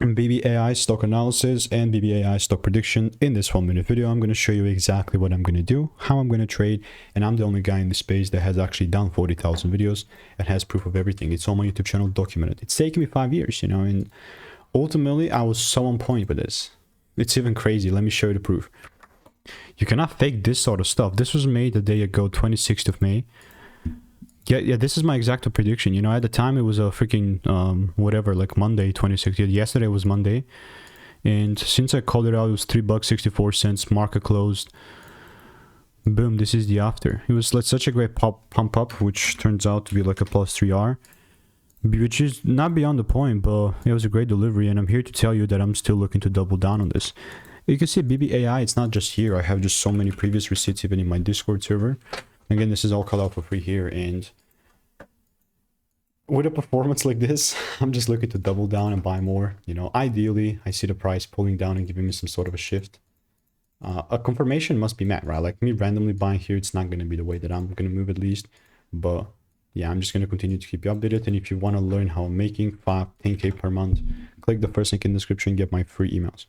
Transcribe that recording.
BBAI stock analysis and BBAI stock prediction. In this 1-minute video, I'm going to show you exactly what I'm going to do, how I'm going to trade, and I'm the only guy in the space that has actually done 40,000 videos and has proof of everything. It's on my YouTube channel documented. It's taken me 5 years, and ultimately I was so on point with this. It's even crazy. Let me show you the proof. You cannot fake this sort of stuff. This was made a day ago, 26th of May. Yeah, this is my exact prediction. At the time it was a freaking whatever, like Monday 26th. Yesterday was Monday, and since I called it out, it was $3.64. Market closed. Boom, this is the after. It was like such a great pump up, which turns out to be like a plus 3R, which is not beyond the point, but it was a great delivery, and I'm here to tell you that I'm still looking to double down on this. You can see BBAI, it's not just here. I have just so many previous receipts even in my Discord server. Again, this is all called out for free here, and with a performance like this, I'm just looking to double down and buy more. Ideally, I see the price pulling down and giving me some sort of a shift. A confirmation must be met, right? Like me randomly buying here, it's not going to be the way that I'm going to move at least. But yeah, I'm just going to continue to keep you updated. And if you want to learn how I'm making 5-10K per month, click the first link in the description and get my free emails.